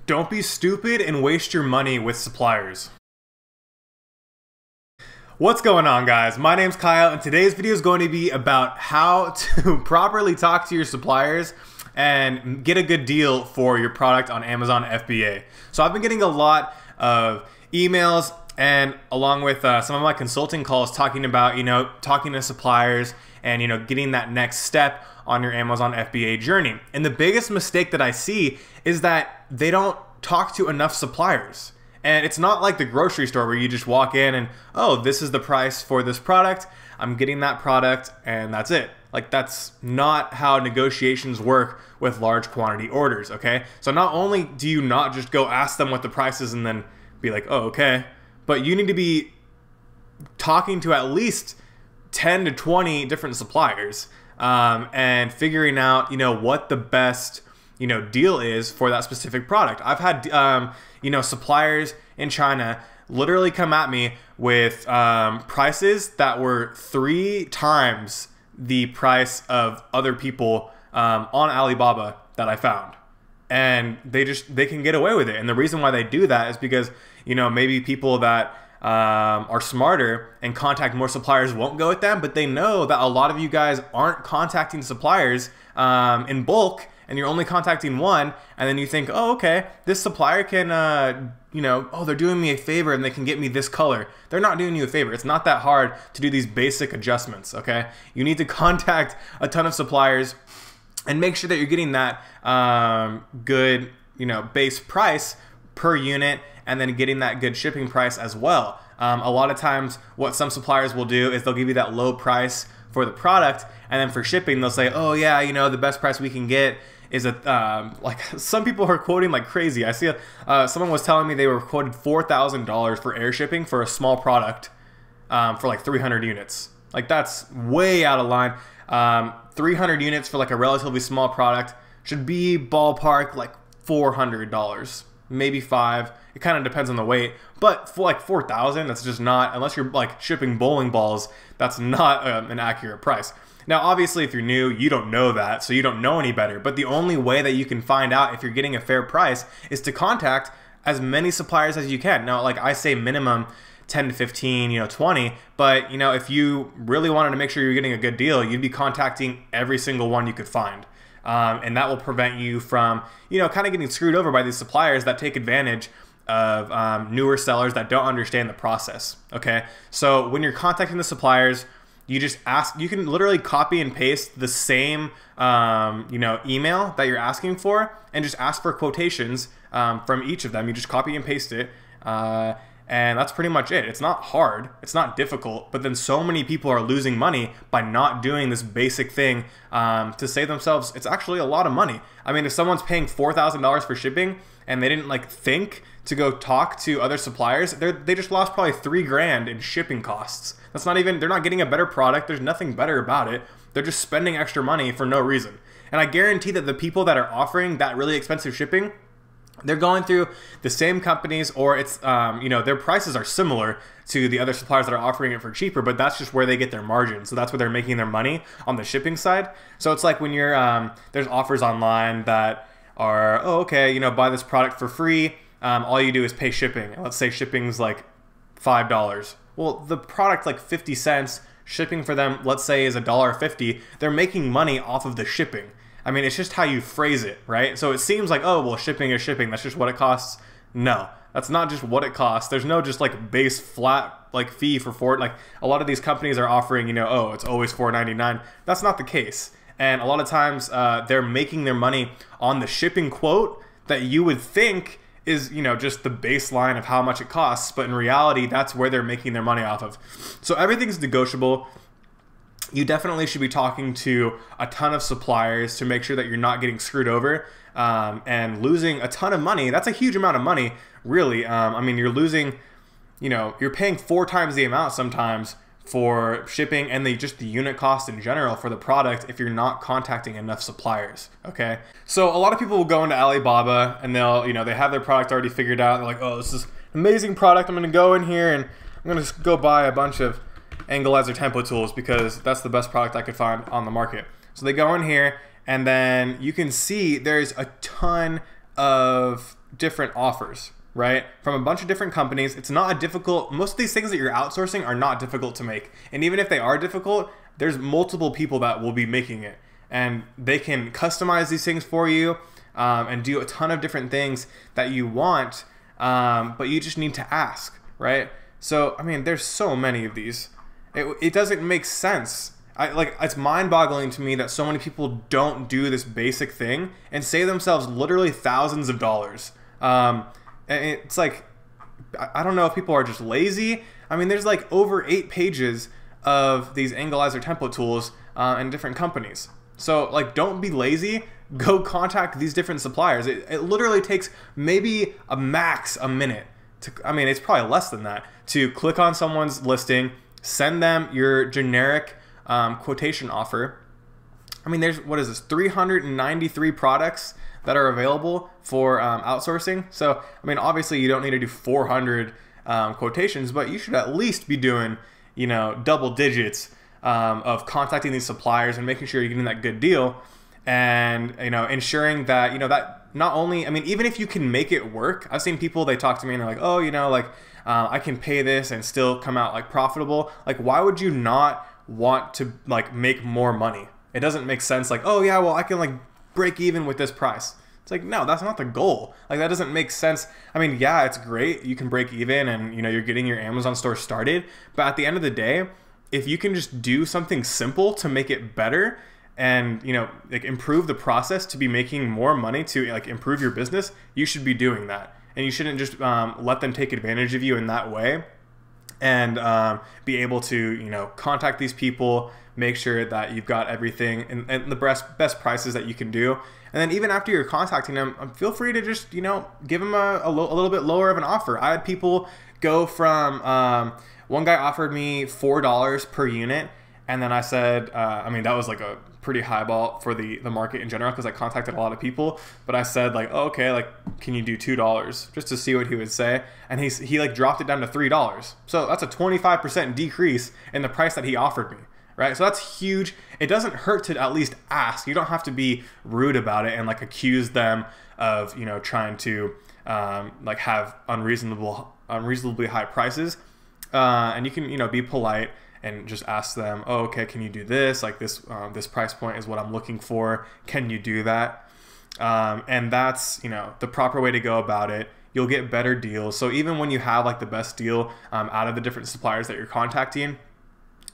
Don't be stupid and waste your money with suppliers. What's going on, guys? My name's Kyle, and today's video is going to be about how to properly talk to your suppliers and get a good deal for your product on Amazon FBA. So I've been getting a lot of emails and along with some of my consulting calls talking about, talking to suppliers and, getting that next step on your Amazon FBA journey. And the biggest mistake that I see is that they don't talk to enough suppliers. And it's not like the grocery store where you just walk in and, oh, this is the price for this product, I'm getting that product, and that's it. Like, that's not how negotiations work with large quantity orders, okay? So not only do you not just go ask them what the price is and then be like, oh, okay, but you need to be talking to at least 10 to 20 different suppliers and figuring out, what the best deal is for that specific product. I've had, suppliers in China literally come at me with prices that were 3 times the price of other people on Alibaba that I found. And they can get away with it. And the reason why they do that is because, maybe people that are smarter and contact more suppliers won't go with them, but they know that a lot of you guys aren't contacting suppliers in bulk, and you're only contacting one, and then you think, oh, okay, this supplier can, oh, they're doing me a favor and they can get me this color. They're not doing you a favor. It's not that hard to do these basic adjustments, okay? You need to contact a ton of suppliers and make sure that you're getting that good, base price per unit, and then getting that good shipping price as well. A lot of times what some suppliers will do is they'll give you that low price for the product, and then for shipping they'll say, oh yeah, the best price we can get is like some people are quoting like crazy. I see someone was telling me they were quoted $4,000 for air shipping for a small product for like 300 units. Like, that's way out of line. 300 units for like a relatively small product should be ballpark like $400, maybe $500. It kind of depends on the weight, but for like 4,000, that's just not, unless you're like shipping bowling balls, that's not an accurate price. Now, obviously, if you're new, you don't know that, so you don't know any better. But the only way that you can find out if you're getting a fair price is to contact as many suppliers as you can. Now, like I say, minimum 10 to 15, 20. But, if you really wanted to make sure you're getting a good deal, you'd be contacting every single one you could find. And that will prevent you from, kind of getting screwed over by these suppliers that take advantage of newer sellers that don't understand the process, okay? So when you're contacting the suppliers, you just ask, you can literally copy and paste the same, email that you're asking for and just ask for quotations from each of them. You just copy and paste it. And that's pretty much it. It's not hard, it's not difficult, but then so many people are losing money by not doing this basic thing to save themselves. It's actually a lot of money. I mean, if someone's paying $4,000 for shipping and they didn't like think to go talk to other suppliers, they just lost probably $3,000 in shipping costs. That's not even, they're not getting a better product. There's nothing better about it. They're just spending extra money for no reason. And I guarantee that the people that are offering that really expensive shipping, they're going through the same companies, or it's, their prices are similar to the other suppliers that are offering it for cheaper, but that's just where they get their margin. So that's where they're making their money on the shipping side. So it's like when you're, there's offers online that are, oh, okay, buy this product for free. All you do is pay shipping. Let's say shipping's like $5. Well, the product like 50 cents, shipping for them, let's say, is $1.50. They're making money off of the shipping. I mean, it's just how you phrase it, right? So it seems like, oh, well, shipping is shipping. That's just what it costs. No, that's not just what it costs. There's no just like base flat like fee for like a lot of these companies are offering, oh, it's always $4.99. That's not the case. And a lot of times they're making their money on the shipping quote that you would think is, just the baseline of how much it costs. But in reality, that's where they're making their money off of. So everything's negotiable. You definitely should be talking to a ton of suppliers to make sure that you're not getting screwed over and losing a ton of money. That's a huge amount of money, really. I mean, you're losing, you're paying 4 times the amount sometimes for shipping and just the unit cost in general for the product if you're not contacting enough suppliers, okay? So a lot of people will go into Alibaba and they'll, they have their product already figured out. They're like, oh, this is an amazing product. I'm gonna go in here and I'm gonna go buy a bunch of Angleizer tempo tools because that's the best product I could find on the market. So they go in here and then you can see there's a ton of different offers, right? From a bunch of different companies. It's not a difficult, most of these things that you're outsourcing are not difficult to make. And even if they are difficult, there's multiple people that will be making it. And they can customize these things for you and do a ton of different things that you want, but you just need to ask, right? So, I mean, there's so many of these. It doesn't make sense. It's mind-boggling to me that so many people don't do this basic thing and save themselves literally thousands of dollars. And it's like, I don't know if people are just lazy. I mean, there's like over 8 pages of these Angleizer template tools in different companies. So like, don't be lazy. Go contact these different suppliers. It literally takes maybe a minute. I mean, it's probably less than that, to click on someone's listing, send them your generic quotation offer. I mean, there's, what is this, 393 products that are available for outsourcing. So, I mean, obviously you don't need to do 400 quotations, but you should at least be doing, you know, double digits of contacting these suppliers and making sure you're getting that good deal, and, you know, ensuring that, you know, that not only, I mean, even if you can make it work, I've seen people, they talk to me and they're like, oh, you know, like, I can pay this and still come out like profitable. Like, why would you not want to like make more money? It doesn't make sense. Like, oh yeah, well, I can like break even with this price. It's like, no, that's not the goal. Like, that doesn't make sense. I mean, yeah, it's great, you can break even and, you know, you're getting your Amazon store started, but at the end of the day, if you can just do something simple to make it better and, you know, like improve the process to be making more money to like improve your business, you should be doing that. And you shouldn't just let them take advantage of you in that way, and be able to, you know, contact these people, make sure that you've got everything and the best prices that you can do. And then even after you're contacting them, feel free to just, you know, give them a little bit lower of an offer. I had people go from, one guy offered me $4 per unit. And then I said, I mean, that was like a pretty high ball for the market in general, because I contacted a lot of people. But I said like, oh, okay, like, can you do $2 just to see what he would say? And he like dropped it down to $3. So that's a 25% decrease in the price that he offered me, right? So that's huge. It doesn't hurt to at least ask. You don't have to be rude about it and like accuse them of, you know, trying to like have unreasonably high prices. And you can, you know, be polite and just ask them, oh, okay, can you do this? Like this, this price point is what I'm looking for. Can you do that? And that's, you know, the proper way to go about it. You'll get better deals. So even when you have like the best deal out of the different suppliers that you're contacting,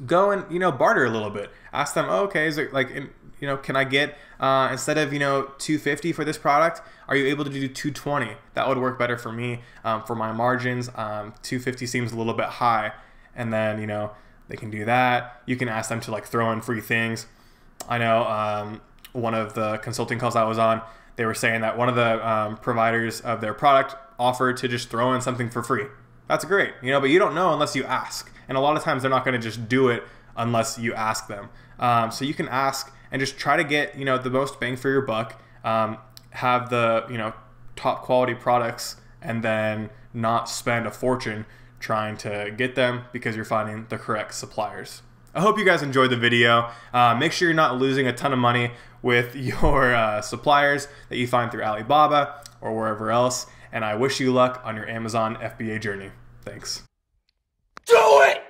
go and, you know, barter a little bit. Ask them, oh, okay, is it like, you know, can I get, instead of, you know, $250 for this product, are you able to do $220? That would work better for me, for my margins. $250 seems a little bit high. And then, you know, they can do that. You can ask them to like throw in free things. I know one of the consulting calls I was on, they were saying that one of the providers of their product offered to just throw in something for free. That's great, you know, but you don't know unless you ask. And a lot of times they're not going to just do it unless you ask them. So you can ask and just try to get, you know, the most bang for your buck, have the, you know, top quality products, and then not spend a fortune trying to get them because you're finding the correct suppliers. I hope you guys enjoyed the video. Make sure you're not losing a ton of money with your suppliers that you find through Alibaba or wherever else. And I wish you luck on your Amazon FBA journey. Thanks. Do it!